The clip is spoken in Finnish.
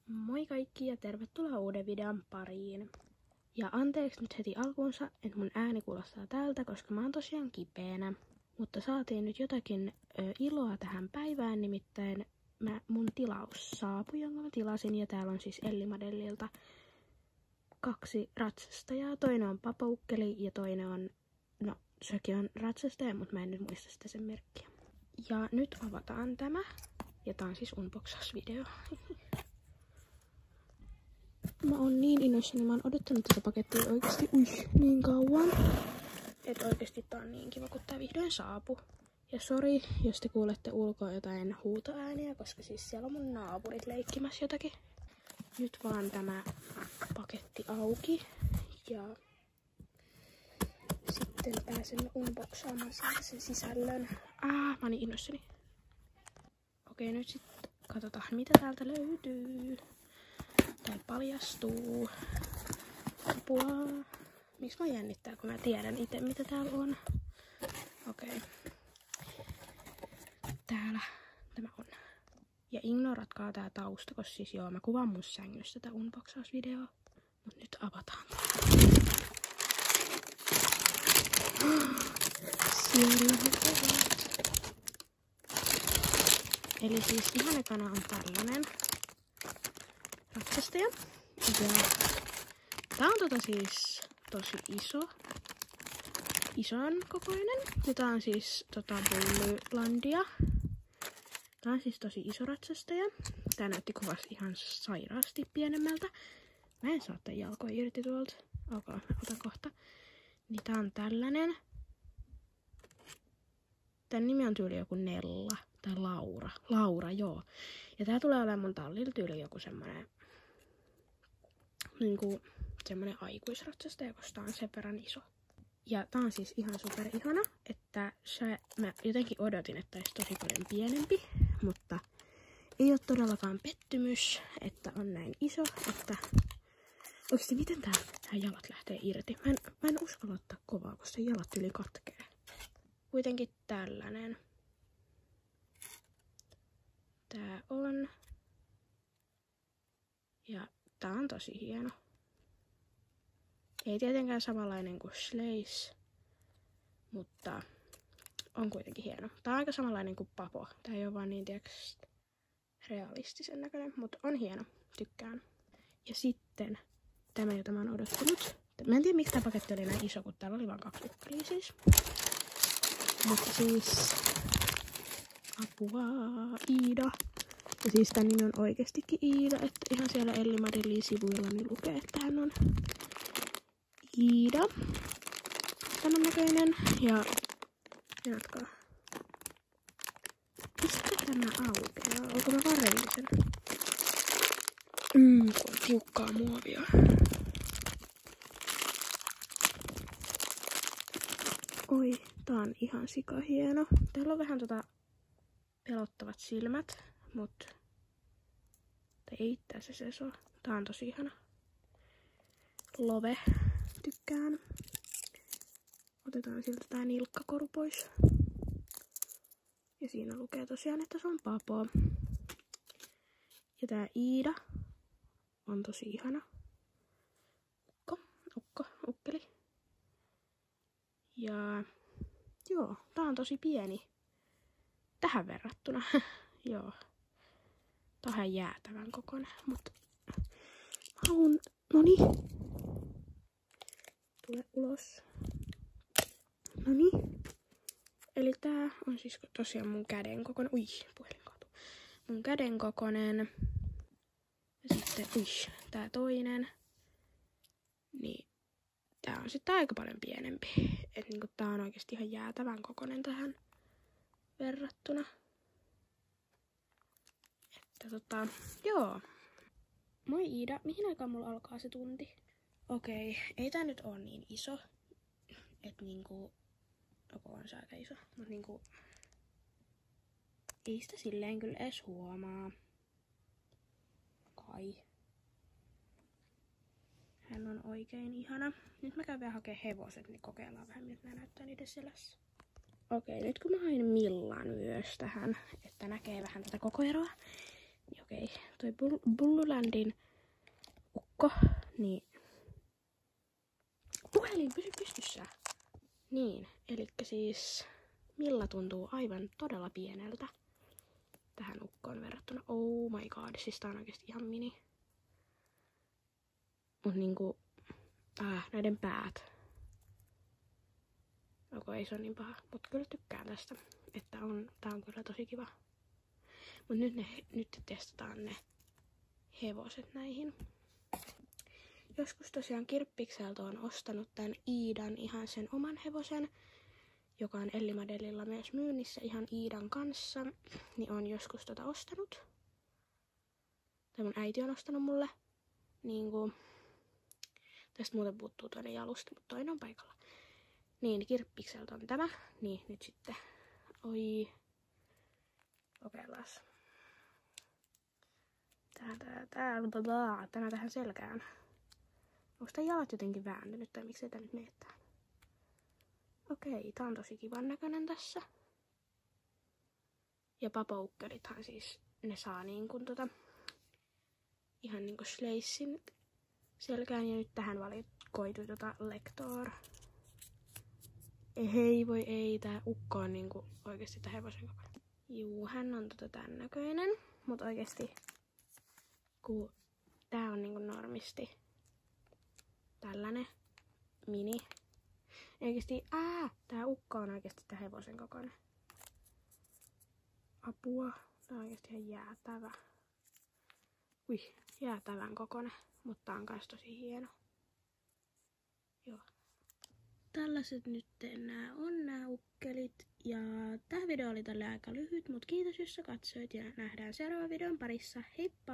Moi kaikki ja tervetuloa uuden videon pariin. Ja anteeksi nyt heti alkuunsa, että mun ääni kuulostaa tältä, koska mä oon tosiaan kipeänä. Mutta saatiin nyt jotakin iloa tähän päivään, nimittäin mun tilaus saapui, jonka mä tilasin. Ja täällä on siis Elli-Madellilta 2 ratsastajaa. Toinen on papaukkeli ja toinen on, no sekin on ratsastaja, mutta mä en nyt muista sitä sen merkkiä. Ja nyt avataan tämä. Ja tää on siis unboxausvideo. Mä oon niin innoissani, mä oon odottanut tätä pakettia oikeesti niin kauan. Että oikeesti tää on niin kiva, kun tää vihdoin saapui. Ja sori, jos te kuulette ulkoa jotain huutoääniä, koska siis siellä on mun naapurit leikkimässä jotakin. Nyt vaan tämä paketti auki. Ja sitten pääsemme unboxaamaan sieltä sen sisällön. Mä oon niin innoissani. Okei, nyt sitten katsotaan mitä täältä löytyy. Tai paljastuu. Apua. Miksi mä jännittää, kun mä tiedän itse mitä täällä on. Okei. Täällä tämä on. Ja ignoratkaa tää tausta, koska siis joo, mä kuvaan mun sängystä tätä unboxausvideoa. Mut nyt avataan tää. Siellä eli siis ihan ekana on tällainen ratsastaja. Ja tää on siis tosi ison kokoinen. Ja tää on siis Bullylandia. Tää on siis tosi iso ratsastaja. Tää näytti kuvassa ihan sairaasti pienemmältä. Mä en saa tän jalkoja irti tuolta. Okei, mä otan kohta. Niin tää on tällainen. Tän nimi on tyyli joku Nella. Tai Laura. Laura, joo. Ja tää tulee olemaan mun tallilla tyyli joku semmonen semmonen aikuisratsastaja, koska tää on sen verran iso. Ja tää on siis ihan super ihana, että mä jotenkin odotin, että olisi tosi paljon pienempi, mutta ei ole todellakaan pettymys, että on näin iso, että oikeesti miten tää jalat lähtee irti. Mä en uskalla ottaa kovaa, koska jalat yli katkee. Kuitenkin tällainen. Tää on. Ja tää on tosi hieno. Ei tietenkään samanlainen kuin Schleis, mutta on kuitenkin hieno. Tää on aika samanlainen kuin Papo. Tää ei ole vaan niin realistisen näköinen, mutta on hieno. Tykkään. Ja sitten tämä, jota mä oon odottanut. Mä en tiedä miksi tää paketti oli näin iso, kun täällä oli vaan 2 ukkelia siis. Mutta siis apua, Iida. Ja siis tän nimi on oikeestikin Iida, että ihan siellä Elli-Madellin sivuilla niin lukee, että hän on Iida. Tämän näköinen. Ja jatkaa. Mistä tämä aukeaa? Onko mä varellisen? Kun on tiukkaa muovia. Oi, tää on ihan sikahieno. Täällä on vähän pelottavat silmät, mut ei itse asiassa se on. Tää on tosi ihana. Love. Tykkään. Otetaan siltä tää nilkkakoru pois. Ja siinä lukee tosiaan, että se on Papo. Ja tää Iida on tosi ihana. Ukkeli. Ja joo, tää on tosi pieni. Tähän verrattuna. Joo. Tää on ihan jäätävän kokoinen, mutta haluun. Noniin. Tule ulos. Noniin. Eli tää on siis tosiaan mun käden kokoinen. Puhelin kaatuu. Mun käden kokoinen. Ja sitten, tää toinen. Niin. Tää on sitten aika paljon pienempi. Et niinku tää on oikeesti ihan jäätävän kokoinen tähän verrattuna. Että joo. Moi Iida, mihin aikaan mulla alkaa se tunti? Okei, ei tää nyt oo niin iso. Et niinku, on se aika iso, mut niinku, ei sitä silleen kyllä edes huomaa. Kai. Hän on oikein ihana. Nyt mä käyn vielä hakemaan hevoset, niin kokeillaan vähän miltä nää näyttää niiden selässä. Okei, nyt kun mä hain Millan myös tähän, että näkee vähän tätä koko eroa. Okei, toi Bullulandin ukko, niin... Puhelin, pysy pystyssä! Niin, elikkä siis Milla tuntuu aivan todella pieneltä tähän ukkoon verrattuna. Oh my god, siis tää on oikeesti ihan mini. Mut niinku, näiden päät. Ei se on niin paha, mut kyllä tykkään tästä. Että tää on kyllä tosi kiva. Mut nyt testataan ne hevoset näihin. Joskus tosiaan Kirppikseltä on ostanut tän Iidan ihan sen oman hevosen, joka on Ellimadellilla myös myynnissä ihan Iidan kanssa, niin on joskus ostanut. Tai mun äiti on ostanut mulle. Niinku, tästä muuten puuttuu toinen jalusta, mutta toinen on paikalla. Niin, Kirppikseltä on tämä. Niin, nyt sitten. Oi. Kokeillaan. Tänään tähän selkään. Onko tää jalat jotenkin vääntynyt tai miksei tää nyt menettää? Okei, tää on tosi kivan näköinen tässä. Ja papoukkerithan siis, ne saa niinku ihan niinku schleissin selkään. Ja nyt tähän valikoitui Lektor. Hei voi ei, tää ukko on niinku oikeesti tää hevosen kokoinen. Juu, hän on tän näköinen. Mut oikeesti, kun tää on niinku normisti tällainen mini. Oikeesti, tää ukko on oikeesti tää hevosen kokoinen. Apua, tää on oikeesti ihan jäätävä. Jäätävän kokoinen, mutta tää on kans tosi hieno. Joo. Tällaiset nyt nää on nää ukkelit. Ja tää video oli tällä aika lyhyt, mut kiitos jos sä katsoit ja nähdään seuraavan videon parissa. Heippa!